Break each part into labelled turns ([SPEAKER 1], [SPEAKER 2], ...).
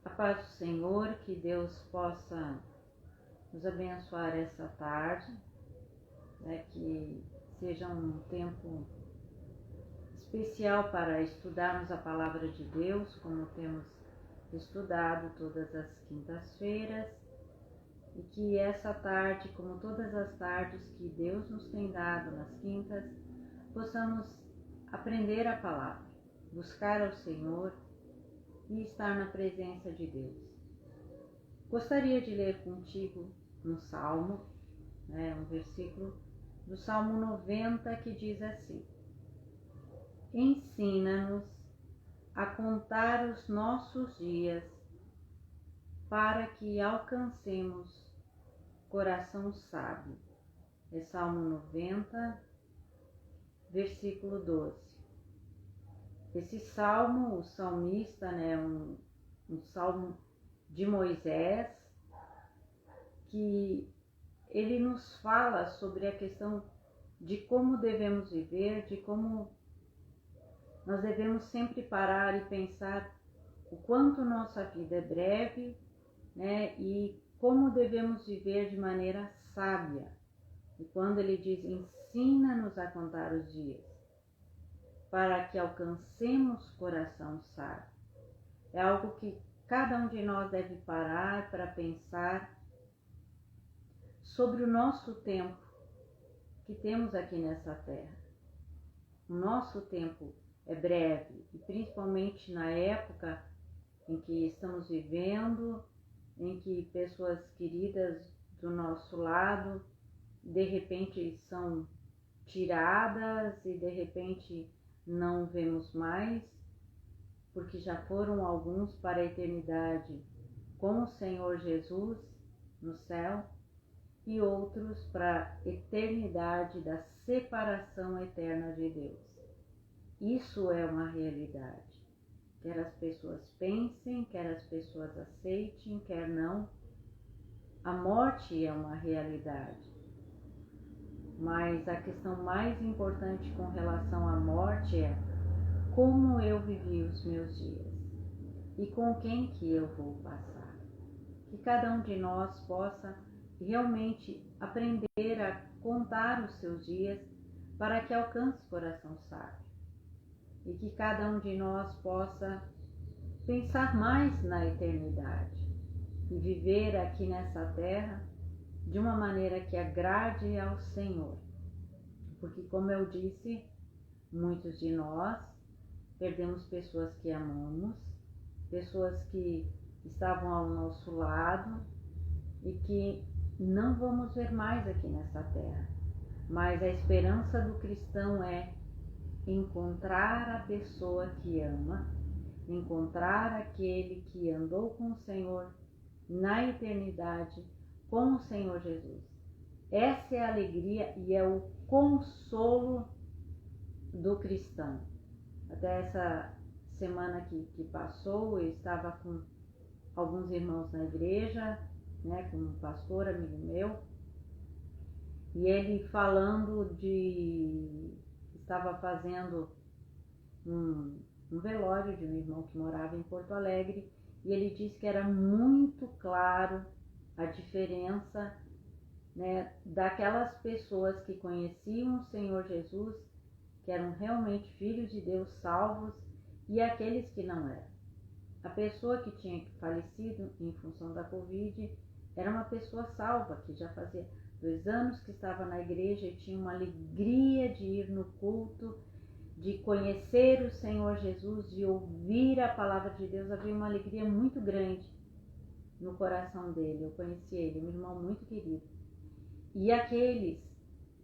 [SPEAKER 1] A paz do Senhor, que Deus possa nos abençoar essa tarde, que seja um tempo especial para estudarmos a Palavra de Deus, como temos estudado todas as quintas-feiras, e que essa tarde, como todas as tardes que Deus nos tem dado nas quintas, possamos aprender a Palavra, buscar ao Senhor e estar na presença de Deus. Gostaria de ler contigo um salmo, um versículo do Salmo 90 que diz assim: Ensina-nos a contar os nossos dias para que alcancemos coração sábio. É Salmo 90, versículo 12. Esse salmo, o salmista, um salmo de Moisés, que ele nos fala sobre a questão de como devemos viver, de como nós devemos sempre parar e pensar o quanto nossa vida é breve, e como devemos viver de maneira sábia. E quando ele diz, ensina-nos a contar os dias, para que alcancemos coração sábio. É algo que cada um de nós deve parar para pensar sobre o nosso tempo que temos aqui nessa terra. O nosso tempo é breve, e principalmente na época em que estamos vivendo, em que pessoas queridas do nosso lado de repente são tiradas e de repente não vemos mais, porque já foram alguns para a eternidade com o Senhor Jesus no céu e outros para a eternidade da separação eterna de Deus. Isso é uma realidade. Quer as pessoas pensem, quer as pessoas aceitem, quer não. A morte é uma realidade. Mas a questão mais importante com relação à morte é como eu vivi os meus dias e com quem que eu vou passar. Que cada um de nós possa realmente aprender a contar os seus dias para que alcance o coração sábio. E que cada um de nós possa pensar mais na eternidade e viver aqui nessa terra de uma maneira que agrade ao Senhor. Porque, como eu disse, muitos de nós perdemos pessoas que amamos, pessoas que estavam ao nosso lado e que não vamos ver mais aqui nessa terra. Mas a esperança do cristão é encontrar a pessoa que ama, encontrar aquele que andou com o Senhor na eternidade com o Senhor Jesus. Essa é a alegria e é o consolo do cristão. Até essa semana que passou, eu estava com alguns irmãos na igreja, com um pastor, amigo meu, e ele falando estava fazendo um velório de um irmão que morava em Porto Alegre, e ele disse que era muito claro a diferença, daquelas pessoas que conheciam o Senhor Jesus, que eram realmente filhos de Deus salvos, e aqueles que não eram. A pessoa que tinha falecido em função da Covid era uma pessoa salva, que já fazia 2 anos que estava na igreja e tinha uma alegria de ir no culto, de conhecer o Senhor Jesus, de ouvir a palavra de Deus. Havia uma alegria muito grande no coração dele. Eu conheci ele, um irmão muito querido. E aqueles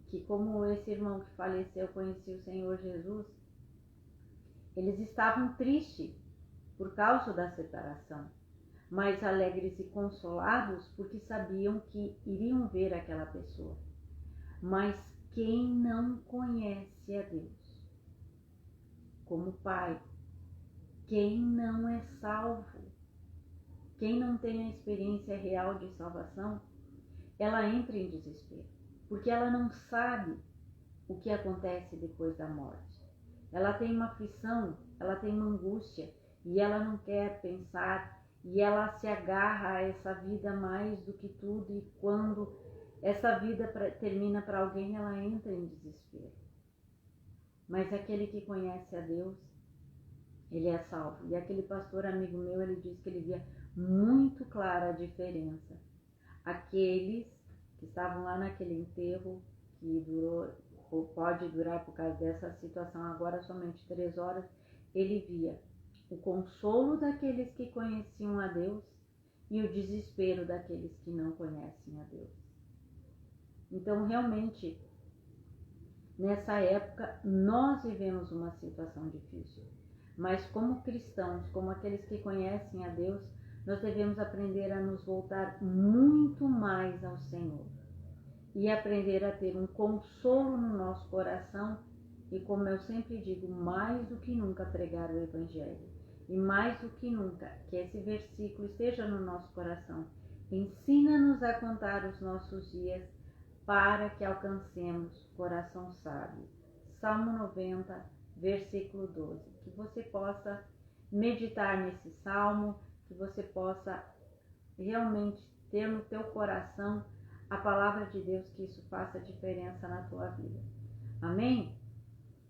[SPEAKER 1] que, como esse irmão que faleceu, conhecia o Senhor Jesus, eles estavam tristes por causa da separação, mas alegres e consolados porque sabiam que iriam ver aquela pessoa. Mas quem não conhece a Deus como Pai, quem não é salvo, quem não tem a experiência real de salvação, ela entra em desespero, porque ela não sabe o que acontece depois da morte. Ela tem uma aflição, ela tem uma angústia, e ela não quer pensar e ela se agarra a essa vida mais do que tudo, e quando essa vida termina para alguém, ela entra em desespero. Mas aquele que conhece a Deus, ele é salvo. E aquele pastor amigo meu, ele disse que ele via muito clara a diferença. Aqueles que estavam lá naquele enterro, que durou, ou pode durar por causa dessa situação agora somente 3 horas, ele via o consolo daqueles que conheciam a Deus e o desespero daqueles que não conhecem a Deus. Então, realmente, nessa época, nós vivemos uma situação difícil. Mas como cristãos, como aqueles que conhecem a Deus, nós devemos aprender a nos voltar muito mais ao Senhor. E aprender a ter um consolo no nosso coração. E como eu sempre digo, mais do que nunca pregar o Evangelho. E mais do que nunca, que esse versículo esteja no nosso coração. Ensina-nos a contar os nossos dias para que alcancemos coração sábio. Salmo 90, versículo 12. Que você possa meditar nesse salmo, que você possa realmente ter no teu coração a palavra de Deus, que isso faça diferença na tua vida. Amém?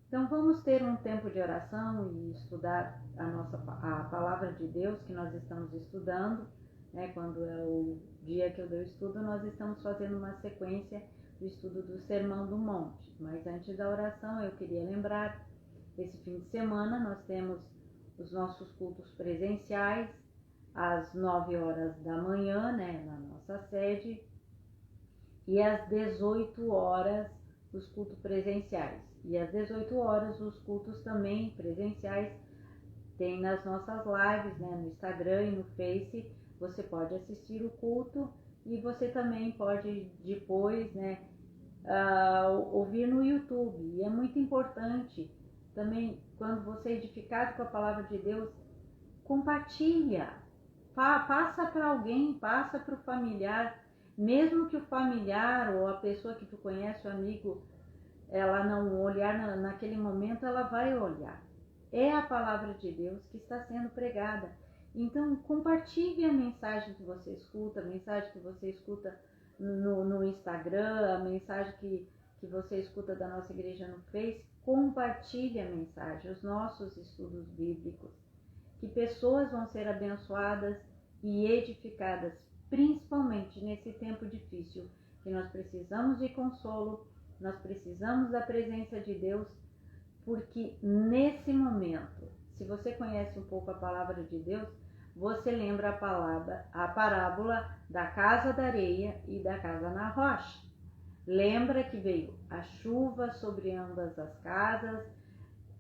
[SPEAKER 1] Então vamos ter um tempo de oração e estudar a palavra de Deus que nós estamos estudando, né? Quando é o dia que eu dou estudo, nós estamos fazendo uma sequência do estudo do Sermão do Monte. Mas antes da oração, eu queria lembrar, esse fim de semana nós temos os nossos cultos presenciais, às 9 horas da manhã, né, na nossa sede, e às 18 horas os cultos presenciais. E às 18 horas os cultos também presenciais tem nas nossas lives, né, no Instagram e no Face. Você pode assistir o culto e você também pode depois, né, ouvir no YouTube. E é muito importante também, quando você é edificado com a palavra de Deus, compartilha, passa para alguém, passa para o familiar, mesmo que o familiar ou a pessoa que tu conhece, o amigo, ela não olhar naquele momento, ela vai olhar. É a palavra de Deus que está sendo pregada. Então, compartilhe a mensagem que você escuta, a mensagem que você escuta no Instagram, a mensagem que você escuta da nossa igreja no Face. Compartilhe a mensagem, os nossos estudos bíblicos, que pessoas vão ser abençoadas e edificadas, principalmente nesse tempo difícil, que nós precisamos de consolo, nós precisamos da presença de Deus, porque nesse momento, se você conhece um pouco a palavra de Deus, você lembra a parábola da casa da areia e da casa na rocha. Lembra que veio a chuva sobre ambas as casas,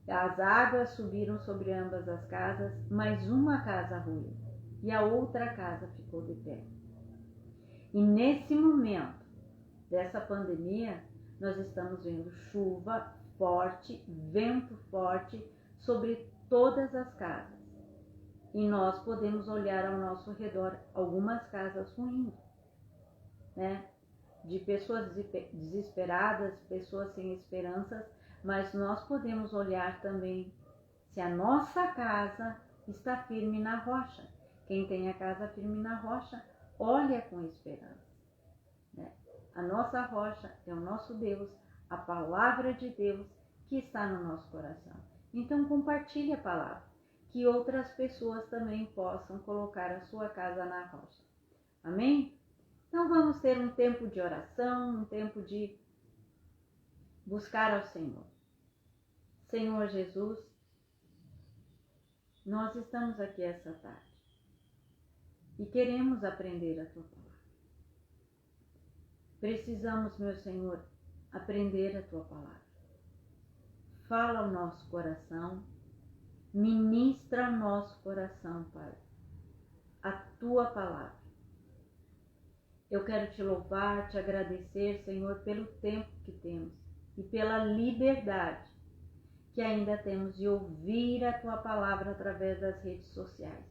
[SPEAKER 1] as águas subiram sobre ambas as casas, mas uma casa ruiu e a outra casa ficou de pé. E nesse momento dessa pandemia, nós estamos vendo chuva forte, vento forte sobre todas as casas. E nós podemos olhar ao nosso redor algumas casas ruindo, né? De pessoas desesperadas, pessoas sem esperanças, mas nós podemos olhar também se a nossa casa está firme na rocha. Quem tem a casa firme na rocha, olha com esperança, né? A nossa rocha é o nosso Deus, a palavra de Deus que está no nosso coração. Então compartilhe a palavra, que outras pessoas também possam colocar a sua casa na rocha. Amém? Então vamos ter um tempo de oração, um tempo de buscar ao Senhor. Senhor Jesus, nós estamos aqui essa tarde e queremos aprender a Tua palavra. Precisamos, meu Senhor, aprender a Tua palavra. Fala ao nosso coração, ministra ao nosso coração, Pai, a Tua palavra. Eu quero Te louvar, Te agradecer, Senhor, pelo tempo que temos e pela liberdade que ainda temos de ouvir a Tua palavra através das redes sociais.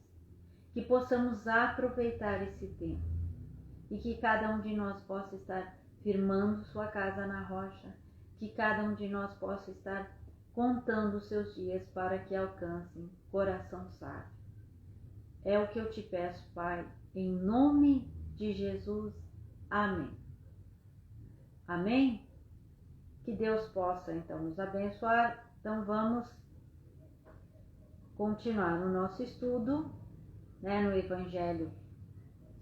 [SPEAKER 1] Que possamos aproveitar esse tempo e que cada um de nós possa estar firmando sua casa na rocha, que cada um de nós possa estar contando os seus dias para que alcancem coração sábio. É o que eu te peço, Pai, em nome de Jesus. Amém. Amém? Que Deus possa, então, nos abençoar. Então, vamos continuar no nosso estudo, no Evangelho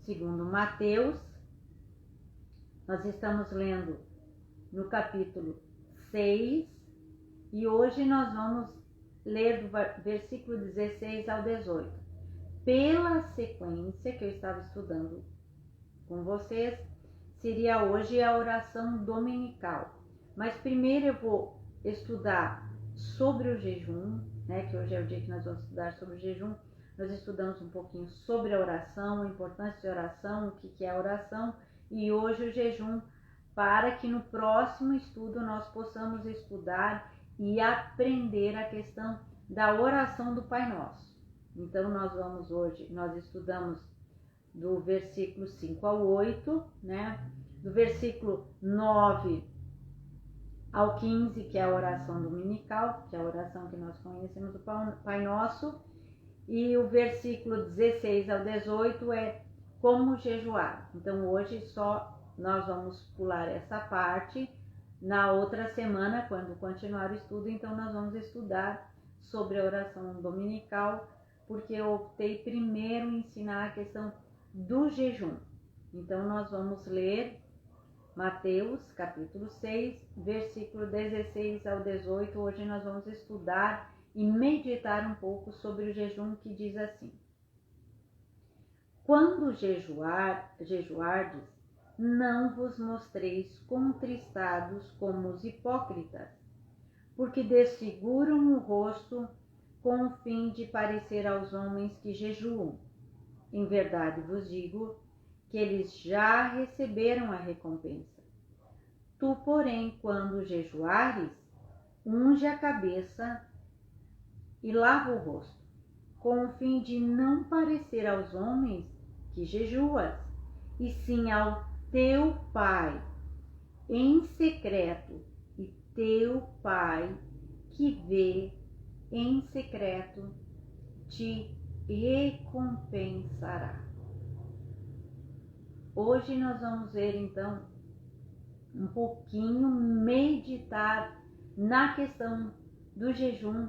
[SPEAKER 1] segundo Mateus. Nós estamos lendo no capítulo 6 e hoje nós vamos ler do versículo 16 ao 18. Pela sequência que eu estava estudando com vocês, seria hoje a oração dominical. Mas primeiro eu vou estudar sobre o jejum, que hoje é o dia que nós vamos estudar sobre o jejum. Nós estudamos um pouquinho sobre a oração, a importância da oração, o que é a oração, e hoje o jejum, para que no próximo estudo nós possamos estudar e aprender a questão da oração do Pai Nosso. Então nós estudamos do versículo 5 ao 8, do versículo 9 ao 15, que é a oração dominical, que é a oração que nós conhecemos do Pai Nosso, e o versículo 16 ao 18 é como jejuar. Então hoje só nós vamos pular essa parte. Na outra semana, quando continuar o estudo, então nós vamos estudar sobre a oração dominical, porque eu optei primeiro em ensinar a questão do jejum. Então nós vamos ler Mateus capítulo 6, versículo 16 ao 18. Hoje nós vamos estudar e meditar um pouco sobre o jejum, que diz assim: quando jejuardes, não vos mostreis contristados como os hipócritas, porque desfiguram o rosto com o fim de parecer aos homens que jejuam. Em verdade vos digo que eles já receberam a recompensa. Tu, porém, quando jejuares, unge a cabeça e lava o rosto, com o fim de não parecer aos homens que jejuas, e sim ao teu Pai em secreto, e teu Pai que vê em secreto te recompensará. Hoje nós vamos ver então um pouquinho, meditar na questão do jejum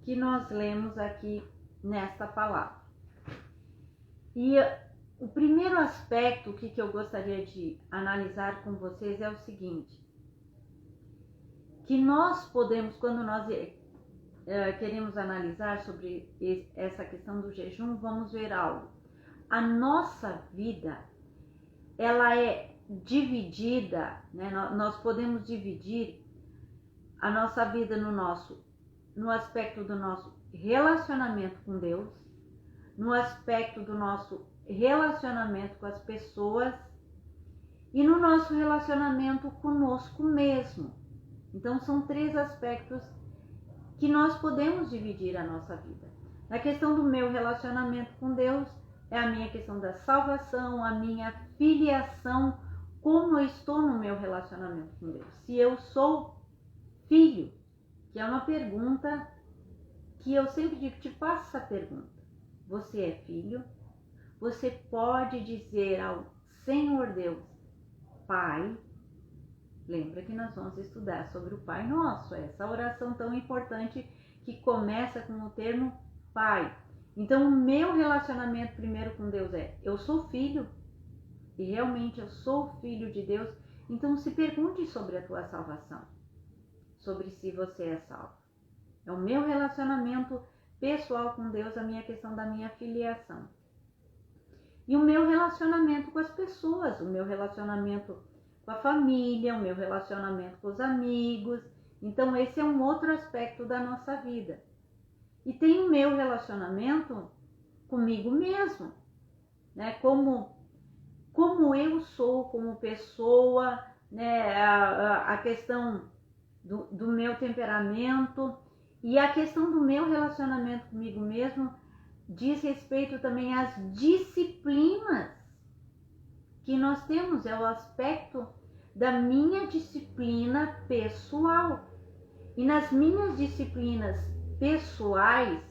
[SPEAKER 1] que nós lemos aqui nesta palavra. E o primeiro aspecto que eu gostaria de analisar com vocês é o seguinte: que nós podemos, quando nós queremos analisar sobre essa questão do jejum, vamos ver algo. A nossa vida, ela é dividida, nós podemos dividir a nossa vida no aspecto do nosso relacionamento com Deus, no aspecto do nosso relacionamento com as pessoas e no nosso relacionamento conosco mesmo. Então são 3 aspectos que nós podemos dividir a nossa vida. Na questão do meu relacionamento com Deus, é a minha questão da salvação, a minha filiação, como eu estou no meu relacionamento com Deus. Se eu sou filho, que é uma pergunta que eu sempre digo, te faço essa pergunta. Você é filho? Você pode dizer ao Senhor Deus, Pai? Lembra que nós vamos estudar sobre o Pai Nosso, essa oração tão importante que começa com o termo Pai. Então, o meu relacionamento primeiro com Deus é: eu sou filho, e realmente eu sou filho de Deus. Então, se pergunte sobre a tua salvação, sobre se você é salvo. É o meu relacionamento pessoal com Deus, a minha questão da minha filiação. E o meu relacionamento com as pessoas, o meu relacionamento com a família, o meu relacionamento com os amigos. Então, esse é um outro aspecto da nossa vida. E tem o meu relacionamento comigo mesmo, como eu sou como pessoa, a questão do meu temperamento e a questão do meu relacionamento comigo mesmo diz respeito também às disciplinas que nós temos, é o aspecto da minha disciplina pessoal. E nas minhas disciplinas pessoais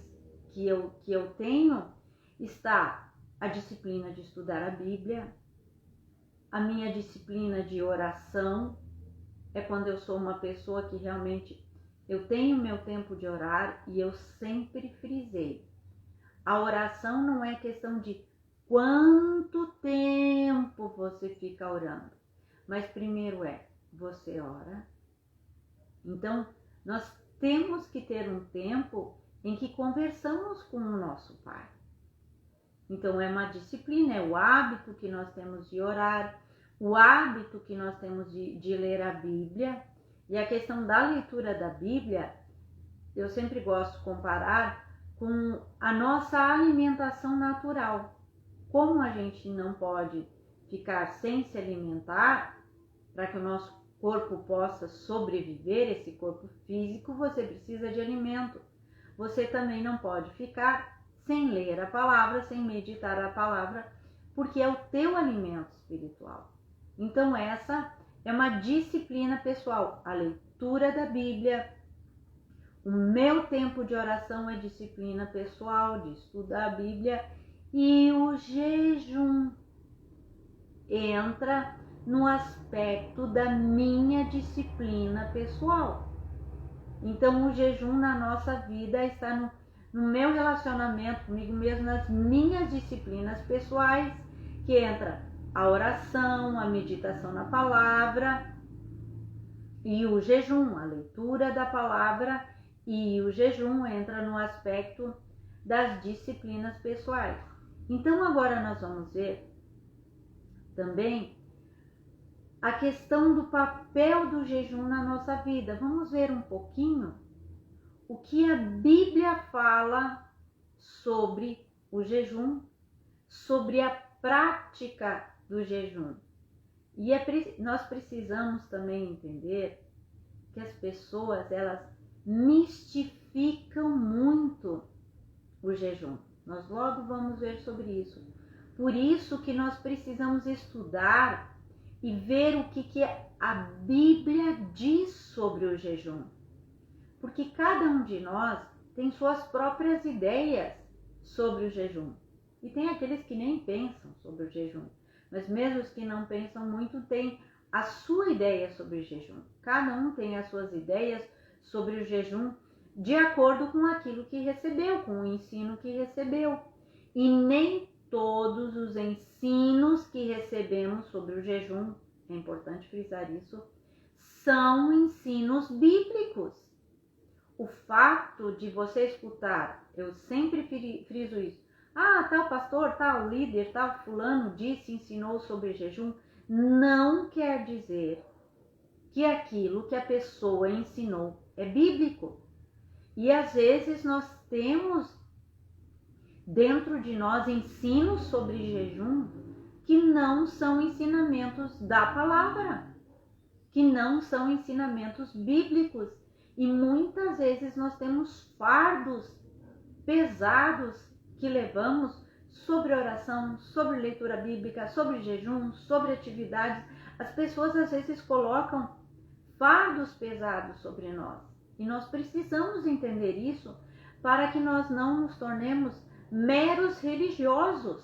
[SPEAKER 1] que eu tenho, está a disciplina de estudar a Bíblia, a minha disciplina de oração, é quando eu sou uma pessoa que realmente eu tenho meu tempo de orar, e eu sempre frisei. A oração não é questão de quanto tempo você fica orando, mas primeiro você ora. Então, nós temos que ter um tempo em que conversamos com o nosso Pai. Então, é uma disciplina, é o hábito que nós temos de orar, o hábito que nós temos de ler a Bíblia. E a questão da leitura da Bíblia, eu sempre gosto de comparar com a nossa alimentação natural. Como a gente não pode ficar sem se alimentar, para que o nosso corpo possa sobreviver, esse corpo físico, você precisa de alimento. Você também não pode ficar sem ler a palavra, sem meditar a palavra, porque é o teu alimento espiritual. Então essa é uma disciplina pessoal, a leitura da Bíblia. O meu tempo de oração é disciplina pessoal, de estudar a Bíblia. E o jejum entra no aspecto da minha disciplina pessoal. Então o jejum na nossa vida está no meu relacionamento comigo mesmo, nas minhas disciplinas pessoais, que entra a oração, a meditação na palavra e o jejum, a leitura da palavra, e o jejum entra no aspecto das disciplinas pessoais. Então agora nós vamos ver também a questão do papel do jejum na nossa vida. Vamos ver um pouquinho o que a Bíblia fala sobre o jejum, sobre a prática do jejum. E nós precisamos também entender que as pessoas, elas mistificam muito o jejum. Nós logo vamos ver sobre isso. Por isso que nós precisamos estudar e ver o que a Bíblia diz sobre o jejum. Porque cada um de nós tem suas próprias ideias sobre o jejum. E tem aqueles que nem pensam sobre o jejum. Mas mesmo os que não pensam muito têm a sua ideia sobre o jejum. Cada um tem as suas ideias sobre o jejum de acordo com aquilo que recebeu, com o ensino que recebeu. E nem todos os ensinos que recebemos sobre o jejum, é importante frisar isso, são ensinos bíblicos. O fato de você escutar, eu sempre friso isso, tal pastor, tal líder, tal fulano disse, ensinou sobre jejum, não quer dizer que aquilo que a pessoa ensinou é bíblico. E às vezes nós temos dentro de nós ensinos sobre jejum que não são ensinamentos da palavra, que não são ensinamentos bíblicos. E muitas vezes nós temos fardos pesados que levamos sobre oração, sobre leitura bíblica, sobre jejum, sobre atividades. As pessoas às vezes colocam fardos pesados sobre nós. E nós precisamos entender isso para que nós não nos tornemos meros religiosos.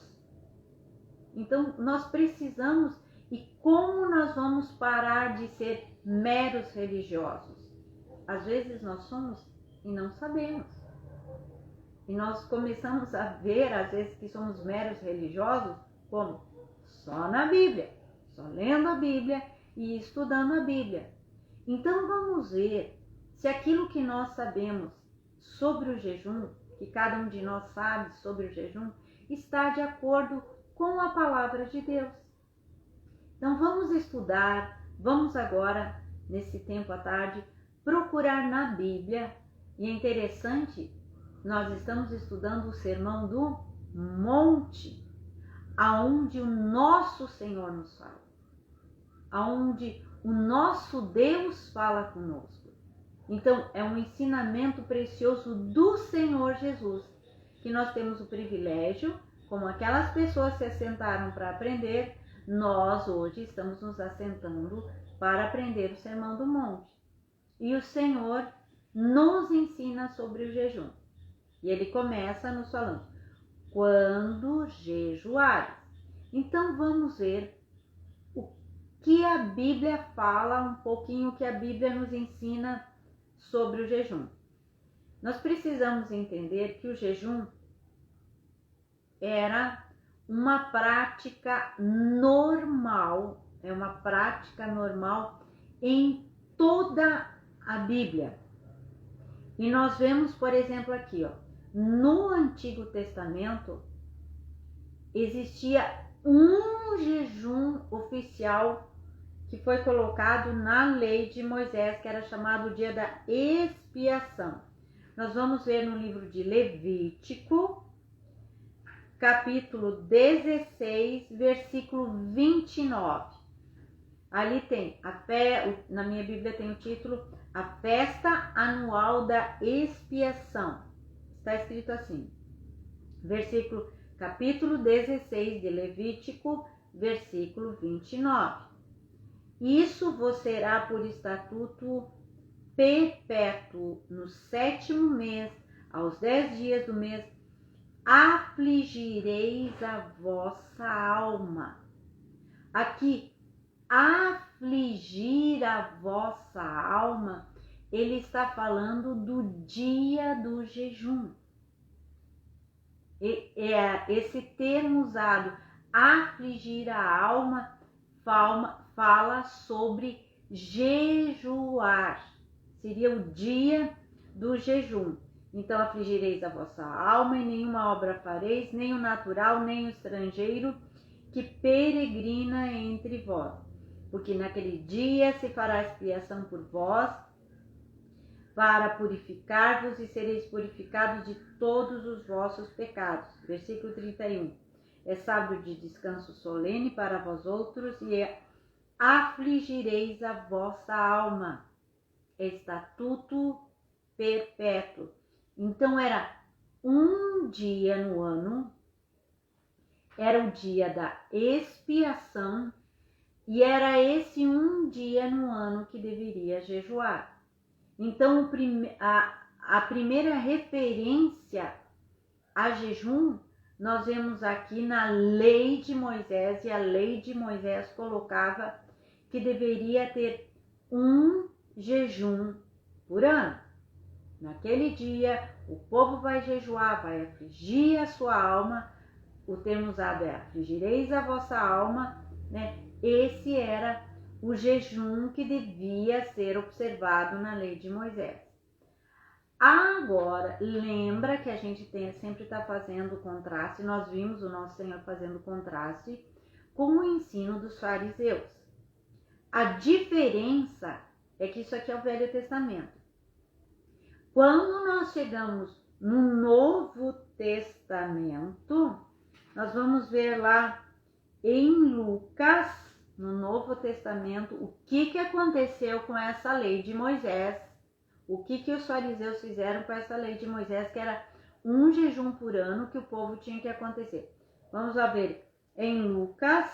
[SPEAKER 1] Então nós precisamos, e como nós vamos parar de ser meros religiosos? Às vezes nós somos e não sabemos. E nós começamos a ver, às vezes, que somos meros religiosos, como? Só na Bíblia, só lendo a Bíblia e estudando a Bíblia. Então vamos ver se aquilo que nós sabemos sobre o jejum, que cada um de nós sabe sobre o jejum, está de acordo com a palavra de Deus. Então vamos estudar, vamos agora, nesse tempo à tarde, procurar na Bíblia. E é interessante, nós estamos estudando o Sermão do Monte, aonde o nosso Senhor nos fala, aonde o nosso Deus fala conosco. Então é um ensinamento precioso do Senhor Jesus, que nós temos o privilégio, como aquelas pessoas se assentaram para aprender, nós hoje estamos nos assentando para aprender o Sermão do Monte. E o Senhor nos ensina sobre o jejum. E ele começa nos falando: quando jejuares. Então vamos ver o que a Bíblia fala, um pouquinho o que a Bíblia nos ensina sobre o jejum. Nós precisamos entender que o jejum era uma prática normal, é uma prática normal em toda a Bíblia. E nós vemos, por exemplo, aqui, no Antigo Testamento, existia um jejum oficial que foi colocado na lei de Moisés, que era chamado o dia da expiação. Nós vamos ver no livro de Levítico, capítulo 16, versículo 29. Ali tem, na minha Bíblia tem o título, a festa anual da expiação. Está escrito assim, capítulo 16 de Levítico, versículo 29. Isso vos será por estatuto perpétuo, no 7º mês, aos 10 dias do mês, afligireis a vossa alma. Aqui, afligir a vossa alma, ele está falando do dia do jejum. Esse termo usado, afligir a alma, fala sobre jejuar. Seria o dia do jejum. Então, afligireis a vossa alma, e nenhuma obra fareis, nem o natural, nem o estrangeiro, que peregrina entre vós. Porque naquele dia se fará expiação por vós, para purificar-vos, e sereis purificados de todos os vossos pecados. Versículo 31. É sábado de descanso solene para vós outros, e afligireis a vossa alma. É estatuto perpétuo. Então era um dia no ano, era o dia da expiação, e era esse um dia no ano que deveria jejuar. Então a primeira referência a jejum nós vemos aqui na lei de Moisés, e a lei de Moisés colocava que deveria ter um jejum por ano. Naquele dia, o povo vai jejuar, vai afligir a sua alma. O termo usado é afligireis a vossa alma, né? Esse era o jejum que devia ser observado na lei de Moisés. Agora, lembra que a gente sempre está fazendo contraste, nós vimos o nosso Senhor fazendo contraste com o ensino dos fariseus. A diferença é que isso aqui é o Velho Testamento. Quando nós chegamos no Novo Testamento, nós vamos ver lá em Lucas, no Novo Testamento, o que aconteceu com essa lei de Moisés, o que os fariseus fizeram com essa lei de Moisés, que era um jejum por ano que o povo tinha que acontecer. Vamos lá ver em Lucas,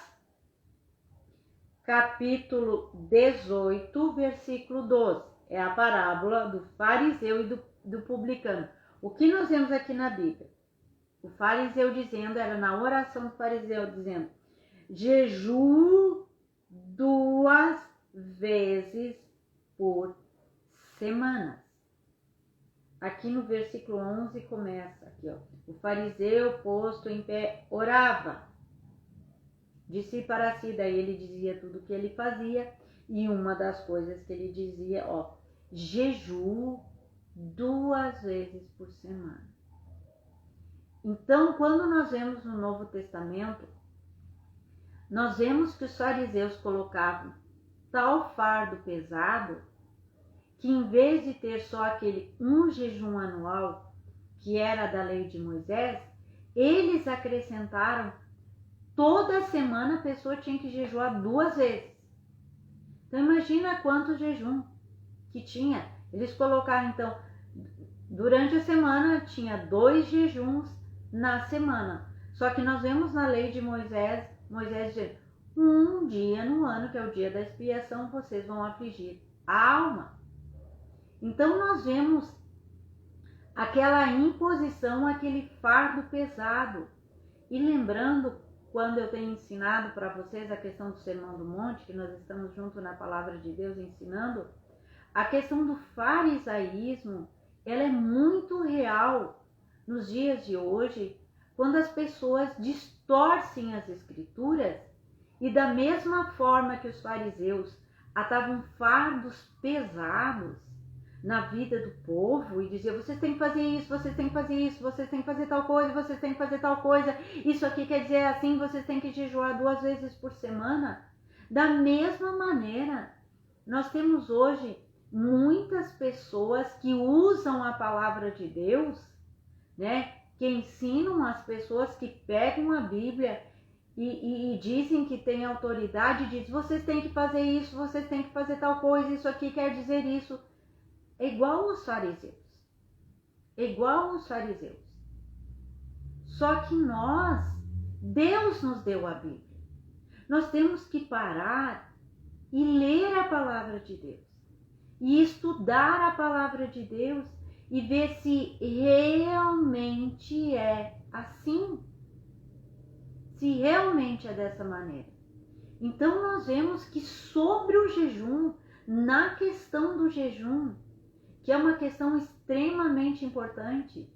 [SPEAKER 1] capítulo 18, versículo 12. É a parábola do fariseu e do publicano. O que nós vemos aqui na Bíblia? O fariseu dizendo, era na oração do fariseu, dizendo, jejuo 2 vezes por semana. Aqui no versículo 11 começa, aqui, o fariseu posto em pé orava. De si para si, daí ele dizia tudo o que ele fazia, e uma das coisas que ele dizia, jejuo 2 vezes por semana. Então, quando nós vemos no Novo Testamento, nós vemos que os fariseus colocavam tal fardo pesado, que em vez de ter só aquele um jejum anual, que era da lei de Moisés, eles acrescentaram toda semana a pessoa tinha que jejuar 2 vezes. Então imagina quanto jejum que tinha. Eles colocaram então, durante a semana tinha 2 jejuns na semana. Só que nós vemos na lei de Moisés dizendo, um dia no ano, que é o dia da expiação, vocês vão afligir a alma. Então nós vemos aquela imposição, aquele fardo pesado. E lembrando, quando eu tenho ensinado para vocês a questão do Sermão do Monte, que nós estamos juntos na Palavra de Deus ensinando, a questão do farisaísmo, ela é muito real nos dias de hoje, quando as pessoas distorcem as Escrituras e da mesma forma que os fariseus atavam fardos pesados na vida do povo e diziam: vocês têm que fazer isso, vocês têm que fazer isso, vocês têm que fazer tal coisa, vocês têm que fazer tal coisa, isso aqui quer dizer assim, vocês têm que jejuar 2 vezes por semana. Da mesma maneira, nós temos hoje muitas pessoas que usam a palavra de Deus, né? Que ensinam as pessoas, que pegam a Bíblia e dizem que tem autoridade, diz: vocês têm que fazer isso, vocês têm que fazer tal coisa, isso aqui quer dizer isso. É igual aos fariseus. É igual aos fariseus. Só que Deus nos deu a Bíblia. Nós temos que parar e ler a palavra de Deus. E estudar a palavra de Deus e ver se realmente é assim. Se realmente é dessa maneira. Então nós vemos que sobre o jejum, na questão do jejum, que é uma questão extremamente importante,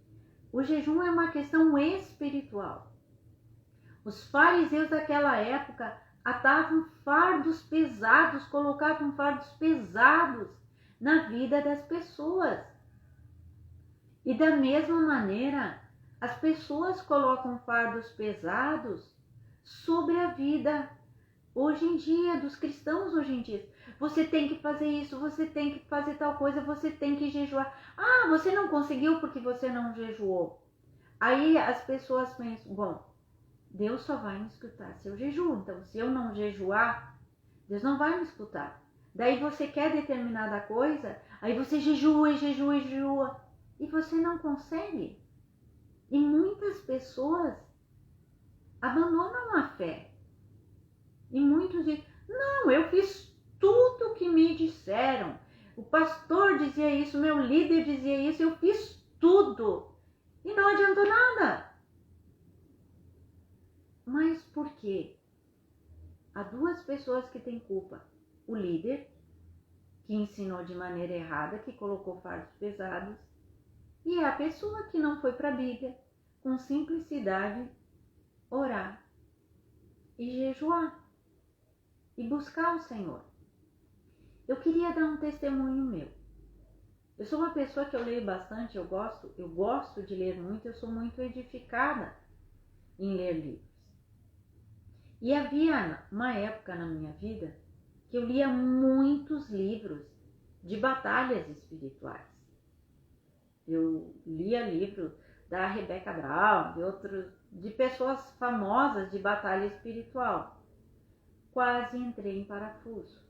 [SPEAKER 1] o jejum é uma questão espiritual. Os fariseus daquela época atavam fardos pesados, colocavam fardos pesados na vida das pessoas. E da mesma maneira, as pessoas colocam fardos pesados sobre a vida hoje em dia, dos cristãos hoje em dia. Você tem que fazer isso, você tem que fazer tal coisa, você tem que jejuar. Ah, você não conseguiu porque você não jejuou. Aí as pessoas pensam: bom, Deus só vai me escutar se eu jejuo. Então, se eu não jejuar, Deus não vai me escutar. Daí você quer determinada coisa, aí você jejua, jejua, jejua, e você não consegue. E muitas pessoas abandonam a fé. E muitos dizem: não, eu fiz tudo o que me disseram. O pastor dizia isso, meu líder dizia isso, eu fiz tudo. E não adiantou nada. Mas por quê? Há 2 pessoas que têm culpa. O líder, que ensinou de maneira errada, que colocou fardos pesados, e a pessoa que não foi para a Bíblia, com simplicidade, orar e jejuar e buscar o Senhor. Eu queria dar um testemunho meu. Eu sou uma pessoa que eu leio bastante, eu gosto de ler muito, eu sou muito edificada em ler livros. E havia uma época na minha vida que eu lia muitos livros de batalhas espirituais. Eu lia livros da Rebecca Brown, de pessoas famosas de batalha espiritual. Quase entrei em parafuso.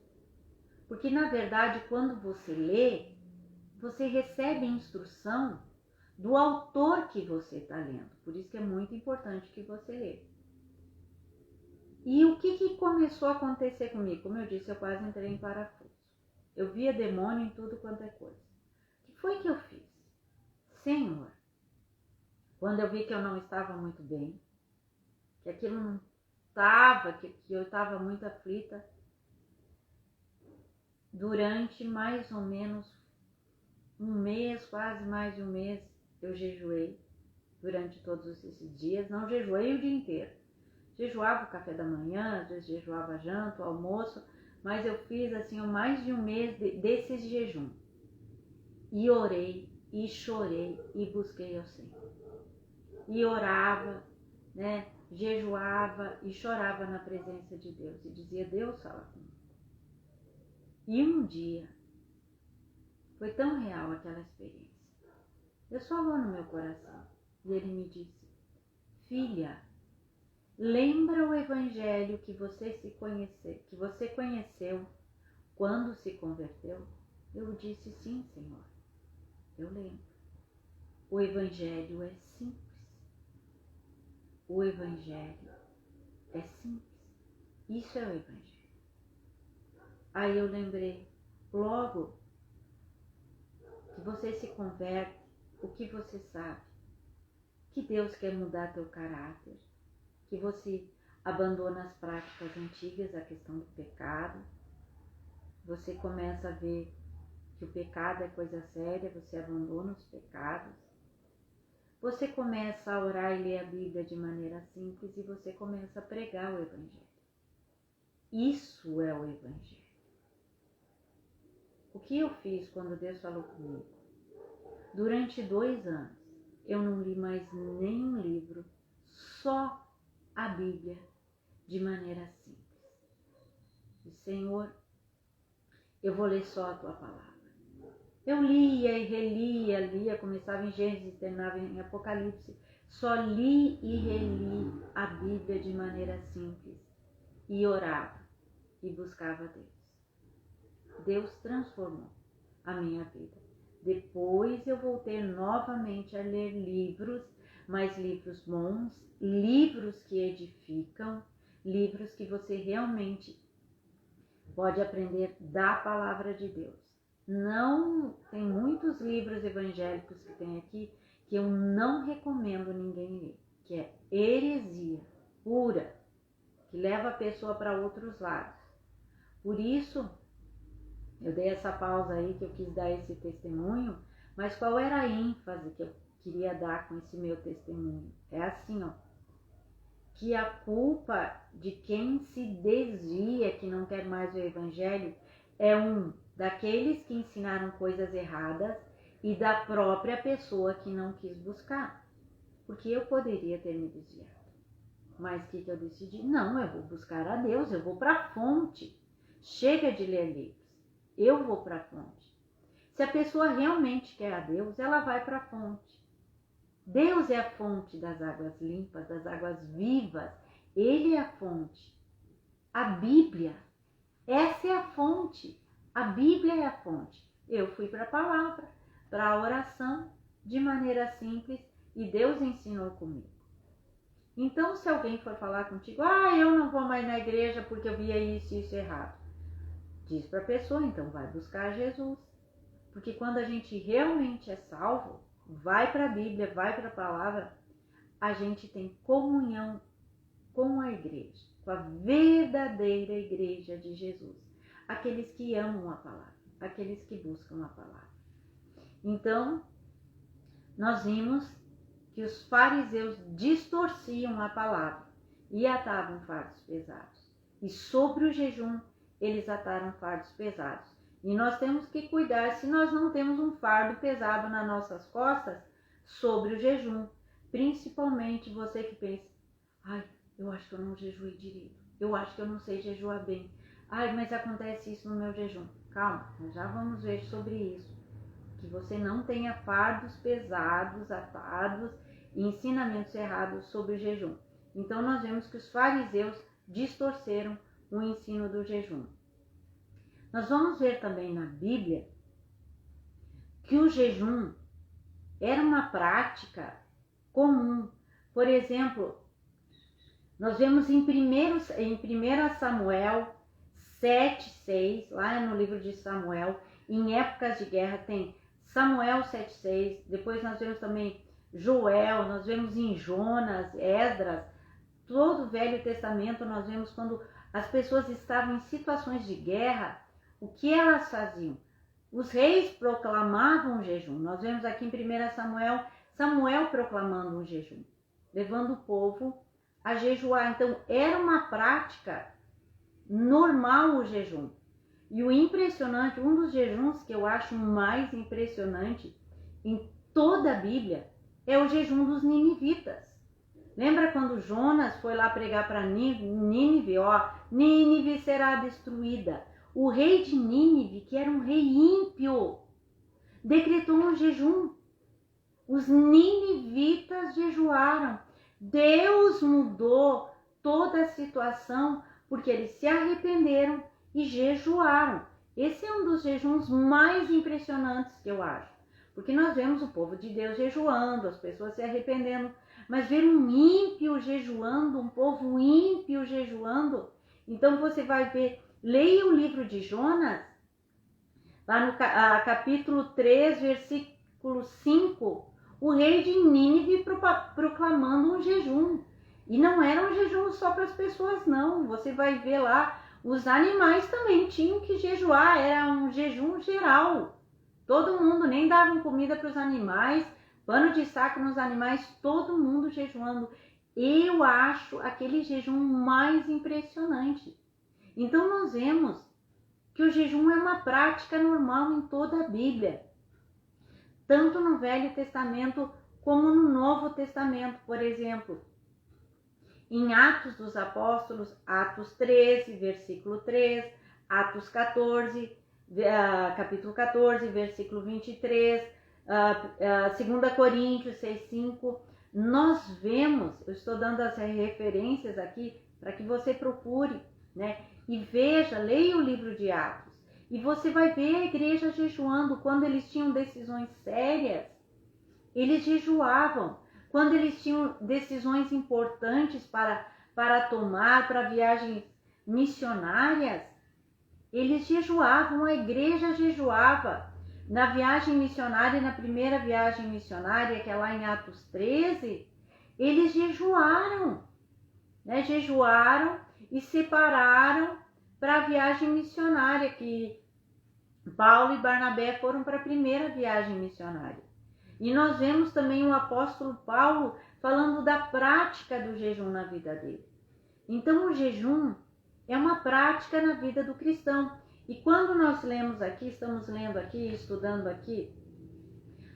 [SPEAKER 1] Porque, na verdade, quando você lê, você recebe instrução do autor que você está lendo. Por isso que é muito importante que você lê. E o que começou a acontecer comigo? Como eu disse, eu quase entrei em parafuso. Eu via demônio em tudo quanto é coisa. O que foi que eu fiz? Senhor, quando eu vi que eu não estava muito bem, que aquilo não estava, que eu estava muito aflita, durante mais ou menos um mês, quase mais de um mês, eu jejuei durante todos esses dias. Não jejuei o dia inteiro. Jejuava o café da manhã, às vezes jejuava a janta, o almoço, mas eu fiz assim mais de um mês desses jejum. E orei, e chorei, e busquei ao Senhor. E orava, né? Jejuava e chorava na presença de Deus. E dizia: Deus, fala comigo. E um dia, foi tão real aquela experiência. Deus falou no meu coração. E Ele me disse: filha, lembra o evangelho que você conheceu quando se converteu? Eu disse: sim, Senhor, eu lembro. O evangelho é simples. O evangelho é simples. Isso é o evangelho. Aí eu lembrei: logo que você se converte, o que você sabe? Que Deus quer mudar teu caráter, que você abandona as práticas antigas, a questão do pecado. Você começa a ver que o pecado é coisa séria, você abandona os pecados. Você começa a orar e ler a Bíblia de maneira simples e você começa a pregar o Evangelho. Isso é o Evangelho. O que eu fiz quando Deus falou comigo? Durante 2 anos, eu não li mais nenhum livro, só a Bíblia, de maneira simples. E, Senhor, eu vou ler só a Tua palavra. Eu lia e relia, começava em Gênesis e terminava em Apocalipse. Só li e reli a Bíblia de maneira simples. E orava e buscava Deus. Deus transformou a minha vida. Depois eu voltei novamente a ler livros, mas livros bons, livros que edificam, livros que você realmente pode aprender da palavra de Deus. Não, tem muitos livros evangélicos que tem aqui que eu não recomendo ninguém ler, que é heresia pura, que leva a pessoa para outros lados. Por isso, eu dei essa pausa aí que eu quis dar esse testemunho, mas qual era a ênfase que eu queria dar com esse meu testemunho? É assim, ó, que a culpa de quem se desvia, que não quer mais o Evangelho, é daqueles que ensinaram coisas erradas e da própria pessoa que não quis buscar. Porque eu poderia ter me desviado. Mas o que eu decidi? Não, eu vou buscar a Deus, eu vou para a fonte. Chega de ler livros, eu vou para a fonte. Se a pessoa realmente quer a Deus, ela vai para a fonte. Deus é a fonte das águas limpas, das águas vivas. Ele é a fonte. A Bíblia, essa é a fonte. A Bíblia é a fonte. Eu fui para a palavra, para a oração, de maneira simples, e Deus ensinou comigo. Então, se alguém for falar contigo, eu não vou mais na igreja porque eu via isso e isso errado. Diz para a pessoa, então vai buscar Jesus. Porque quando a gente realmente é salvo, vai para a Bíblia, vai para a palavra, a gente tem comunhão com a igreja, com a verdadeira igreja de Jesus. Aqueles que amam a palavra, aqueles que buscam a palavra. Então, nós vimos que os fariseus distorciam a palavra e atavam fardos pesados. E sobre o jejum, eles ataram fardos pesados. E nós temos que cuidar se nós não temos um fardo pesado nas nossas costas sobre o jejum. Principalmente você que pensa, eu acho que eu não jejuei direito. Eu acho que eu não sei jejuar bem. Mas acontece isso no meu jejum. Calma, nós já vamos ver sobre isso. Que você não tenha fardos pesados, atados e ensinamentos errados sobre o jejum. Então nós vemos que os fariseus distorceram o ensino do jejum. Nós vamos ver também na Bíblia que o jejum era uma prática comum. Por exemplo, nós vemos em 1 Samuel 7:6, lá no livro de Samuel, em épocas de guerra tem Samuel 7:6, depois nós vemos também Joel, nós vemos em Jonas, Esdras, todo o Velho Testamento nós vemos quando as pessoas estavam em situações de guerra, o que elas faziam? Os reis proclamavam o jejum. Nós vemos aqui em 1 Samuel, Samuel proclamando um jejum, levando o povo a jejuar. Então, era uma prática normal o jejum. E o impressionante, um dos jejuns que eu acho mais impressionante em toda a Bíblia é o jejum dos ninivitas. Lembra quando Jonas foi lá pregar para Nínive? Nínive será destruída. O rei de Nínive, que era um rei ímpio, decretou um jejum. Os ninivitas jejuaram. Deus mudou toda a situação porque eles se arrependeram e jejuaram. Esse é um dos jejuns mais impressionantes que eu acho. Porque nós vemos o povo de Deus jejuando, as pessoas se arrependendo. Mas ver um ímpio jejuando, um povo ímpio jejuando, então você vai ver, leia o livro de Jonas, lá no capítulo 3, versículo 5, o rei de Nínive proclamando um jejum. E não era um jejum só para as pessoas, não. Você vai ver lá, os animais também tinham que jejuar, era um jejum geral. Todo mundo, nem davam comida para os animais, pano de saco nos animais, todo mundo jejuando. Eu acho aquele jejum mais impressionante. Então nós vemos que o jejum é uma prática normal em toda a Bíblia, tanto no Velho Testamento como no Novo Testamento. Por exemplo, em Atos dos Apóstolos, Atos 13, versículo 3, Atos 14, capítulo 14, versículo 23, 2 Coríntios 6, 5, nós vemos, eu estou dando as referências aqui para que você procure, né? E veja, leia o livro de Atos, e você vai ver a igreja jejuando. Quando eles tinham decisões sérias, eles jejuavam. Quando eles tinham decisões importantes para tomar, para viagens missionárias, eles jejuavam, a igreja jejuava. Na viagem missionária, na primeira viagem missionária, que é lá em Atos 13, eles jejuaram, né? Jejuaram e separaram para a viagem missionária, que Paulo e Barnabé foram para a primeira viagem missionária. E nós vemos também o apóstolo Paulo falando da prática do jejum na vida dele. Então o jejum é uma prática na vida do cristão. E quando nós lemos aqui, estamos lendo aqui, estudando aqui,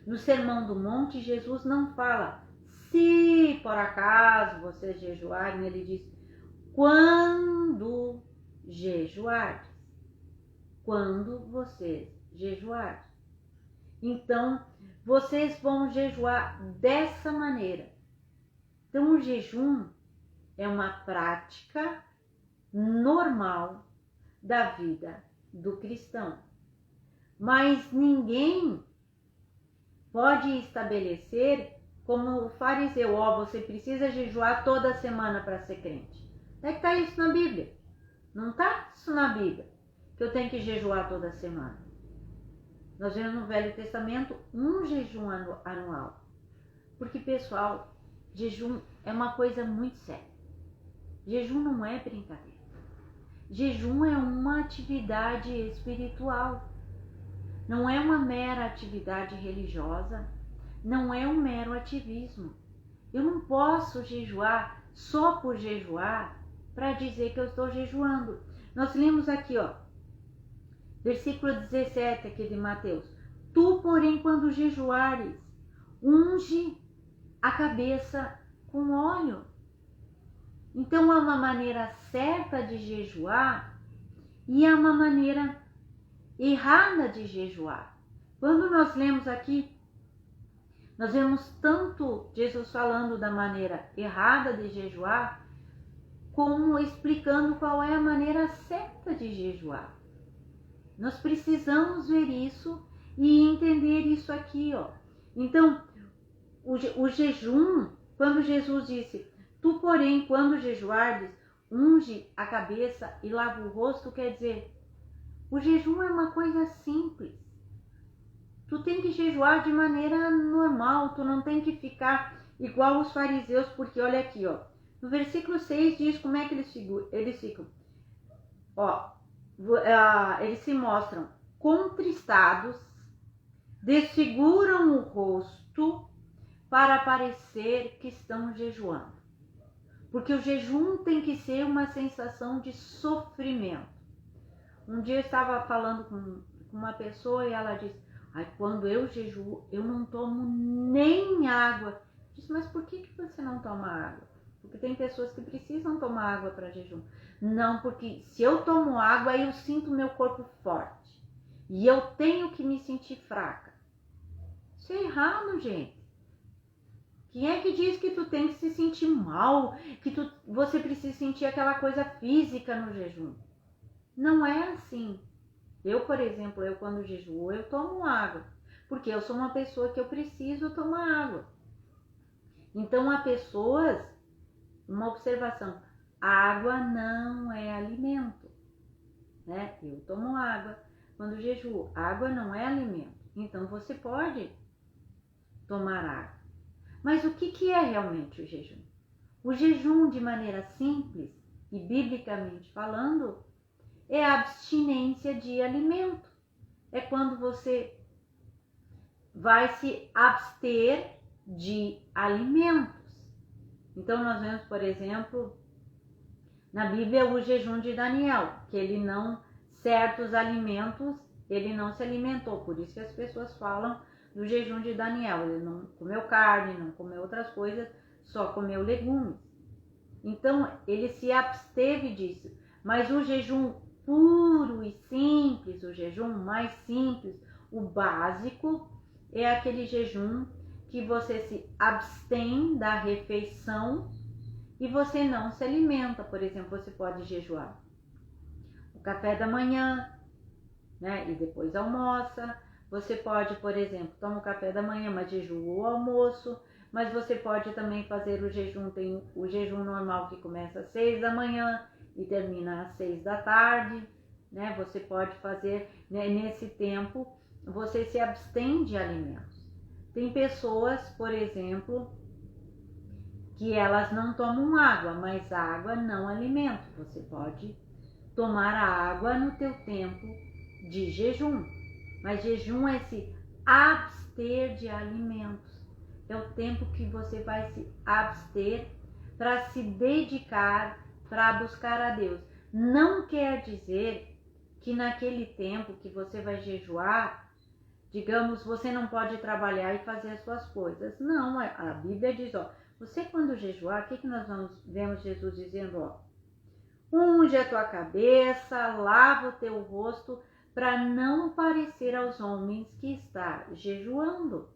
[SPEAKER 1] no Sermão do Monte, Jesus não fala, se por acaso vocês jejuarem, ele diz, quando jejuardes. Quando vocês jejuarem. Então, vocês vão jejuar dessa maneira. Então, o jejum é uma prática normal da vida do cristão. Mas ninguém pode estabelecer como o fariseu, você precisa jejuar toda semana para ser crente. Onde é que está isso na Bíblia? Não está isso na Bíblia, que eu tenho que jejuar toda semana. Nós vemos no Velho Testamento um jejum anual. Porque, pessoal, jejum é uma coisa muito séria. Jejum não é brincadeira. Jejum é uma atividade espiritual. Não é uma mera atividade religiosa. Não é um mero ativismo. Eu não posso jejuar só por jejuar para dizer que eu estou jejuando. Nós lemos aqui, versículo 17 aqui de Mateus. Tu, porém, quando jejuares, unge a cabeça com óleo. Então, há uma maneira certa de jejuar e há uma maneira errada de jejuar. Quando nós lemos aqui, nós vemos tanto Jesus falando da maneira errada de jejuar, como explicando qual é a maneira certa de jejuar. Nós precisamos ver isso e entender isso aqui, Então, o jejum, quando Jesus disse, tu, porém, quando jejuardes, unge a cabeça e lava o rosto, quer dizer, o jejum é uma coisa simples. Tu tem que jejuar de maneira normal, tu não tem que ficar igual os fariseus, porque olha aqui, no versículo 6 diz como é que eles ficam. Eles se mostram contristados, desfiguram o rosto para parecer que estão jejuando. Porque o jejum tem que ser uma sensação de sofrimento. Um dia eu estava falando com uma pessoa e ela disse, quando eu jejuo, eu não tomo nem água. Eu disse, mas por que você não toma água? Porque tem pessoas que precisam tomar água para jejum. Não, porque se eu tomo água, eu sinto meu corpo forte. E eu tenho que me sentir fraca. Isso é errado, gente. Quem é que diz que tu tem que se sentir mal? Que você precisa sentir aquela coisa física no jejum? Não é assim. Eu, por exemplo, quando jejuo, eu tomo água. Porque eu sou uma pessoa que eu preciso tomar água. Então, há pessoas, uma observação, água não é alimento, né? Eu tomo água quando jejuo, água não é alimento. Então, você pode tomar água. Mas o que é realmente o jejum? O jejum, de maneira simples e biblicamente falando, é a abstinência de alimento. É quando você vai se abster de alimentos. Então nós vemos, por exemplo, na Bíblia o jejum de Daniel, que certos alimentos ele não se alimentou, por isso que as pessoas falam do jejum de Daniel. Ele não comeu carne, não comeu outras coisas, só comeu legumes. Então ele se absteve disso. Mas o jejum puro e simples, o jejum mais simples, o básico, é aquele jejum que você se abstém da refeição e você não se alimenta. Por exemplo, você pode jejuar o café da manhã, né, e depois almoça. Você pode, por exemplo, tomar o café da manhã, mas jejua o almoço. Mas você pode também fazer o jejum, tem o jejum normal que começa às 6 da manhã e termina às 6 da tarde, né? Você pode fazer, né, nesse tempo, você se abstém de alimentos. Tem pessoas, por exemplo, que elas não tomam água, mas água não alimento. Você pode tomar a água no teu tempo de jejum, mas jejum é se abster de alimentos. É o tempo que você vai se abster para se dedicar, para buscar a Deus. Não quer dizer que naquele tempo que você vai jejuar, digamos, você não pode trabalhar e fazer as suas coisas. Não, a Bíblia diz, ó, você quando jejuar, o que nós vemos Jesus dizendo, ó? Unge a tua cabeça, lava o teu rosto, para não parecer aos homens que está jejuando.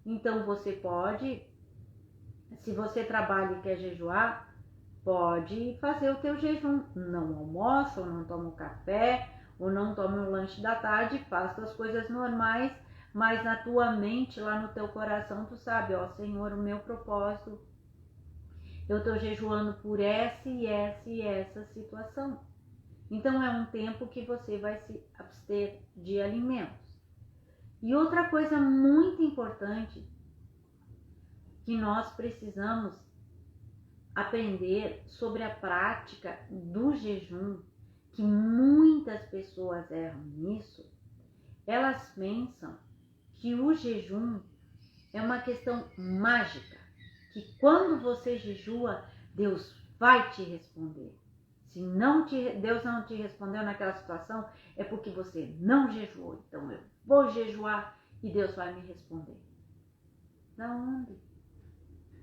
[SPEAKER 1] Então você pode, se você trabalha e quer jejuar, pode fazer o teu jejum. Não almoça, ou não toma um café, ou não toma um lanche da tarde, faça as coisas normais, mas na tua mente, lá no teu coração, tu sabe, ó Senhor, o meu propósito, eu estou jejuando por essa e essa e essa situação. Então é um tempo que você vai se abster de alimentos. E outra coisa muito importante que nós precisamos aprender sobre a prática do jejum, que muitas pessoas erram nisso, elas pensam que o jejum é uma questão mágica, que quando você jejua, Deus vai te responder. Se Deus não te respondeu naquela situação, é porque você não jejuou. Então eu vou jejuar e Deus vai me responder. Da onde?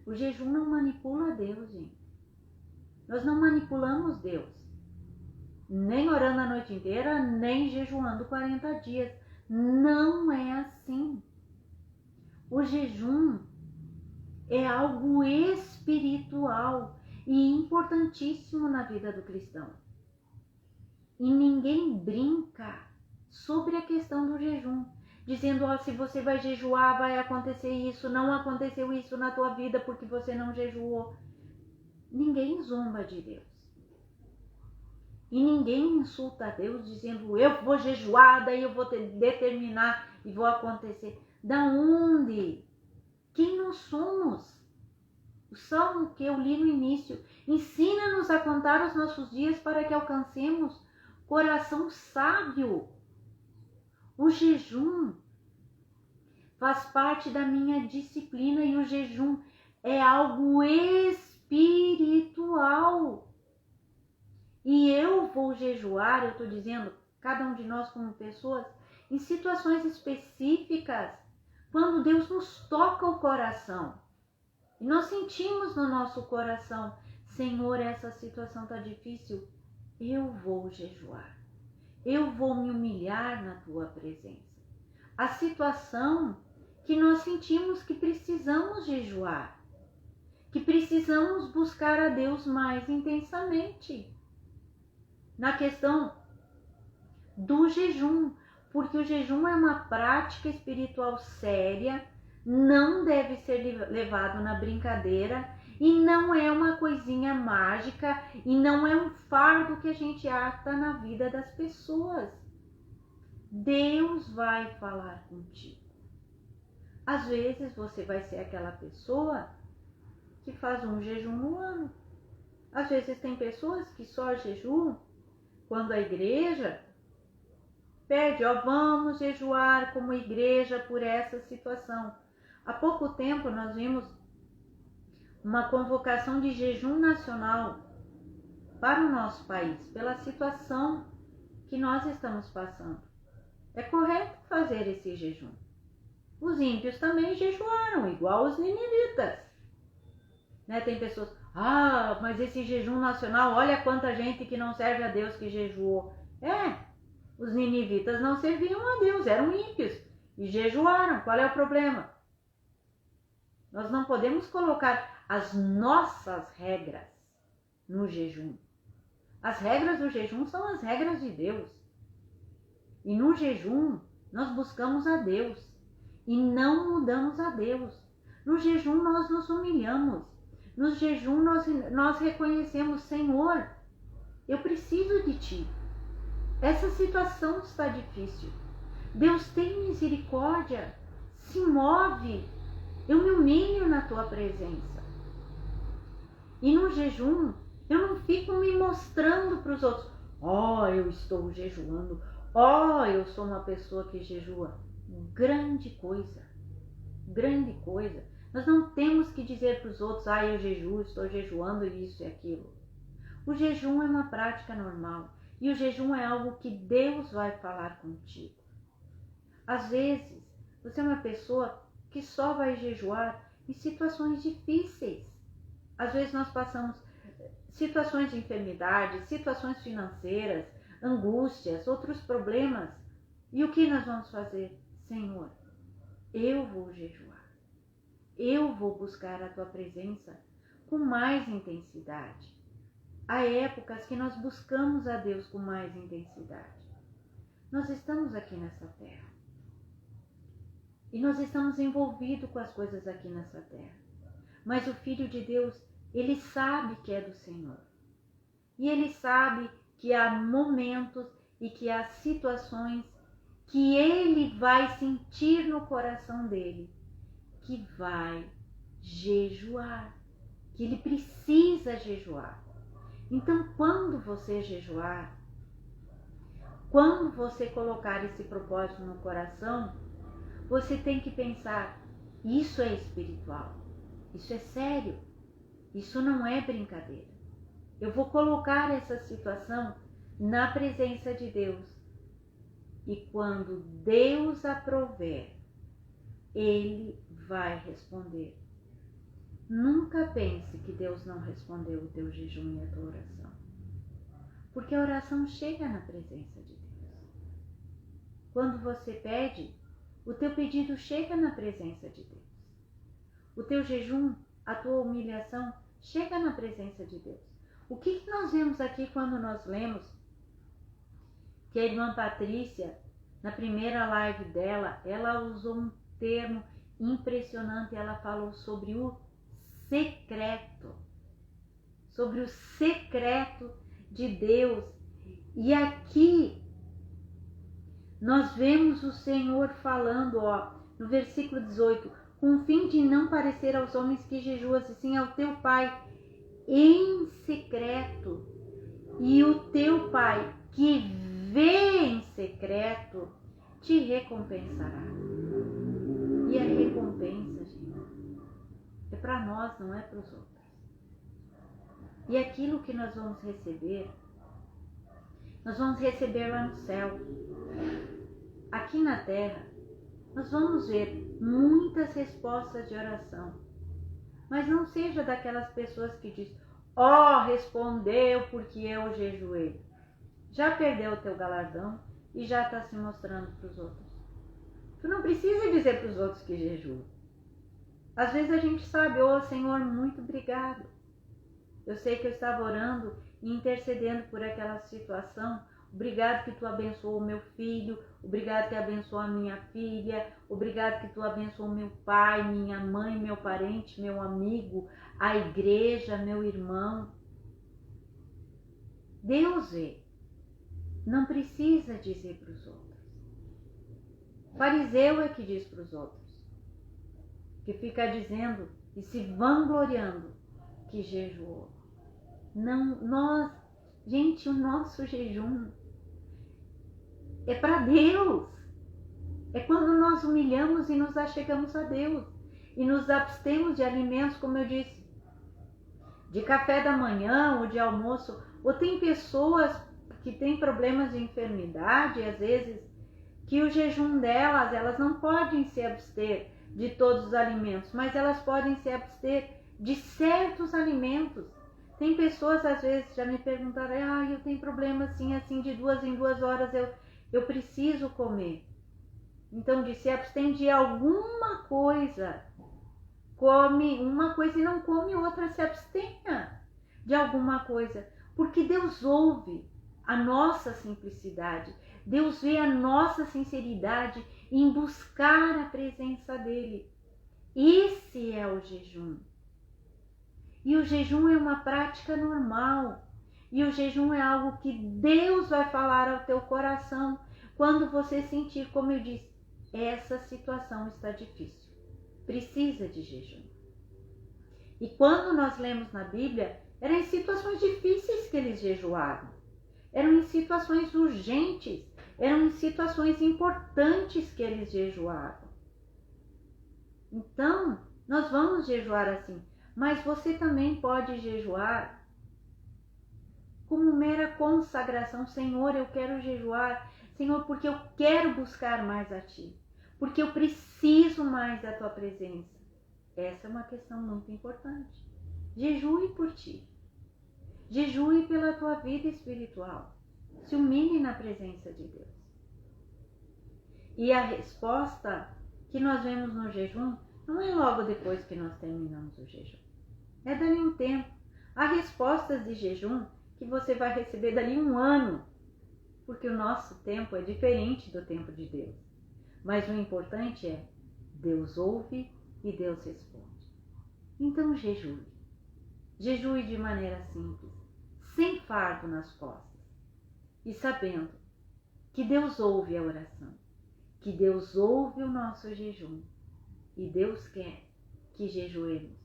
[SPEAKER 1] O jejum não manipula Deus, gente. Nós não manipulamos Deus. Nem orando a noite inteira, nem jejuando 40 dias. Não é assim. O jejum é algo espiritual e importantíssimo na vida do cristão. E ninguém brinca sobre a questão do jejum, dizendo, ó, se você vai jejuar, vai acontecer isso, não aconteceu isso na tua vida porque você não jejuou. Ninguém zomba de Deus. E ninguém insulta a Deus dizendo, eu vou jejuar, daí eu vou determinar e vou acontecer. Da onde? Quem nós somos? O salmo que eu li no início, ensina-nos a contar os nossos dias para que alcancemos coração sábio. O jejum faz parte da minha disciplina e o jejum é algo espiritual. E eu vou jejuar, eu estou dizendo, cada um de nós como pessoas, em situações específicas, quando Deus nos toca o coração. E nós sentimos no nosso coração, Senhor, essa situação está difícil, eu vou jejuar. Eu vou me humilhar na tua presença. A situação que nós sentimos que precisamos jejuar, que precisamos buscar a Deus mais intensamente. Na questão do jejum, porque o jejum é uma prática espiritual séria, não deve ser levado na brincadeira e não é uma coisinha mágica e não é um fardo que a gente ata na vida das pessoas. Deus vai falar contigo. Às vezes você vai ser aquela pessoa que faz um jejum no ano. Às vezes tem pessoas que só jejuam quando a igreja pede, vamos jejuar como igreja por essa situação. Há pouco tempo nós vimos uma convocação de jejum nacional para o nosso país, pela situação que nós estamos passando. É correto fazer esse jejum. Os ímpios também jejuaram, igual os ninivitas. Né? Tem pessoas, mas esse jejum nacional, olha quanta gente que não serve a Deus que jejuou. Os ninivitas não serviam a Deus, eram ímpios e jejuaram. Qual é o problema? Nós não podemos colocar as nossas regras no jejum. As regras do jejum são as regras de Deus. E no jejum nós buscamos a Deus e não mudamos a Deus. No jejum nós nos humilhamos. No jejum nós reconhecemos, Senhor, eu preciso de Ti. Essa situação está difícil. Deus tem misericórdia, se move. Eu me humilho na Tua presença. E no jejum, eu não fico me mostrando para os outros. Eu estou jejuando. Eu sou uma pessoa que jejua. Grande coisa. Grande coisa. Nós não temos que dizer para os outros, eu jejuo, estou jejuando isso e aquilo. O jejum é uma prática normal. E o jejum é algo que Deus vai falar contigo. Às vezes, você é uma pessoa que só vai jejuar em situações difíceis. Às vezes nós passamos situações de enfermidade, situações financeiras, angústias, outros problemas. E o que nós vamos fazer? Senhor, eu vou jejuar. Eu vou buscar a Tua presença com mais intensidade. Há épocas que nós buscamos a Deus com mais intensidade. Nós estamos aqui nessa terra. E nós estamos envolvidos com as coisas aqui nessa terra. Mas o Filho de Deus, ele sabe que é do Senhor. E ele sabe que há momentos e que há situações que ele vai sentir no coração dele, que vai jejuar, que ele precisa jejuar. Então, quando você jejuar, quando você colocar esse propósito no coração, você tem que pensar, isso é espiritual, isso é sério, isso não é brincadeira. Eu vou colocar essa situação na presença de Deus. E quando Deus aprover, Ele vai responder. Nunca pense que Deus não respondeu o teu jejum e a tua oração. Porque a oração chega na presença de Deus. Quando você pede, o teu pedido chega na presença de Deus. O teu jejum, a tua humilhação, chega na presença de Deus. O que nós vemos aqui quando nós lemos que a irmã Patrícia, na primeira live dela, ela usou um termo impressionante, ela falou sobre o secreto, sobre o secreto de Deus. E aqui nós vemos o Senhor falando, no versículo 18, com o fim de não parecer aos homens que jejuas, e sim ao teu Pai em secreto, e o teu Pai que vê em secreto te recompensará. E a recompensa, gente, é para nós, não é para os outros. E aquilo que nós vamos receber lá no céu. Aqui na terra, nós vamos ver muitas respostas de oração. Mas não seja daquelas pessoas que dizem, respondeu porque eu jejuei. Já perdeu o teu galardão e já está se mostrando para os outros. Tu não precisa dizer para os outros que jejuam. Às vezes a gente sabe, Senhor, muito obrigado. Eu sei que eu estava orando e intercedendo por aquela situação. Obrigado que Tu abençoou o meu filho. Obrigado que abençoou a minha filha. Obrigado que Tu abençoou meu pai, minha mãe, meu parente, meu amigo, a igreja, meu irmão. Deus vê. Não precisa dizer para os outros. O fariseu é que diz para os outros. que fica dizendo e se vangloriando que jejuou. Não, gente, o nosso jejum é para Deus. É quando nós humilhamos e nos achegamos a Deus e nos abstemos de alimentos, como eu disse, de café da manhã ou de almoço. Ou tem pessoas que têm problemas de enfermidade, às vezes, que o jejum delas, elas não podem se abster de todos os alimentos, mas elas podem se abster de certos alimentos. Tem pessoas, às vezes, já me perguntaram, eu tenho problema assim, de 2 em 2 horas eu preciso comer. Então, se abstém de alguma coisa, come uma coisa e não come outra, se abstenha de alguma coisa, porque Deus ouve a nossa simplicidade, Deus vê a nossa sinceridade em buscar a presença dele. Esse é o jejum. E o jejum é uma prática normal. E o jejum é algo que Deus vai falar ao teu coração quando você sentir, como eu disse, essa situação está difícil. Precisa de jejum. E quando nós lemos na Bíblia, eram em situações difíceis que eles jejuaram. Eram em situações urgentes. Eram em situações importantes que eles jejuaram. Então, nós vamos jejuar assim. Mas você também pode jejuar como mera consagração. Senhor, eu quero jejuar. Senhor, porque eu quero buscar mais a Ti. Porque eu preciso mais da Tua presença. Essa é uma questão muito importante. Jejue por Ti. Jejue pela tua vida espiritual. Se humilhe na presença de Deus. E a resposta que nós vemos no jejum não é logo depois que nós terminamos o jejum. É dali um tempo. Há respostas de jejum que você vai receber dali 1 ano. Porque o nosso tempo é diferente do tempo de Deus. Mas o importante é, Deus ouve e Deus responde. Então jejue. Jejue de maneira simples, sem fardo nas costas. E sabendo que Deus ouve a oração, que Deus ouve o nosso jejum. E Deus quer que jejuemos,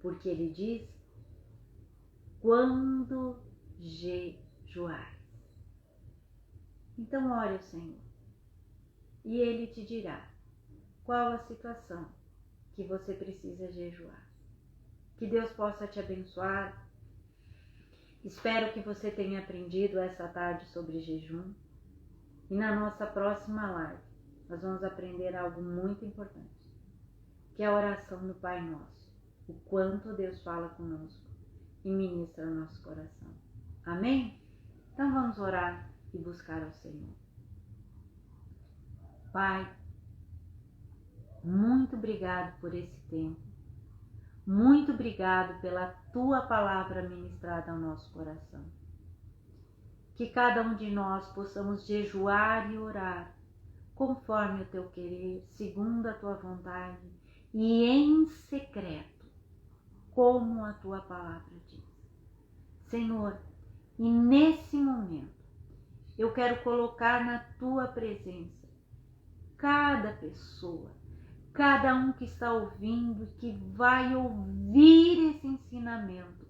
[SPEAKER 1] porque Ele diz, quando jejuar. Então ore ao Senhor e Ele te dirá qual a situação que você precisa jejuar. Que Deus possa te abençoar. Espero que você tenha aprendido essa tarde sobre jejum. E na nossa próxima live nós vamos aprender algo muito importante, que é a oração do Pai Nosso. O quanto Deus fala conosco e ministra o nosso coração. Amém? Então vamos orar e buscar ao Senhor. Pai, muito obrigado por esse tempo. Muito obrigado pela Tua palavra ministrada ao nosso coração. Que cada um de nós possamos jejuar e orar conforme o Teu querer, segundo a Tua vontade e em secreto, como a Tua palavra diz. Senhor, e nesse momento eu quero colocar na Tua presença cada pessoa, cada um que está ouvindo e que vai ouvir esse ensinamento.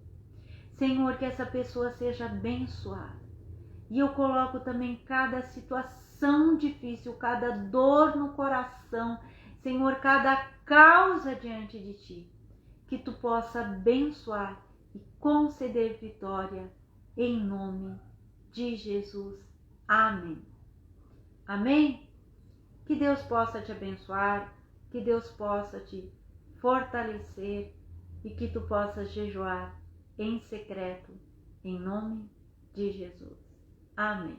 [SPEAKER 1] Senhor, que essa pessoa seja abençoada. E eu coloco também cada situação difícil, cada dor no coração, Senhor, cada causa diante de Ti, que Tu possa abençoar e conceder vitória em nome de Jesus. Amém. Amém? Que Deus possa te abençoar, que Deus possa te fortalecer e que tu possas jejuar em secreto, em nome de Jesus. Amém.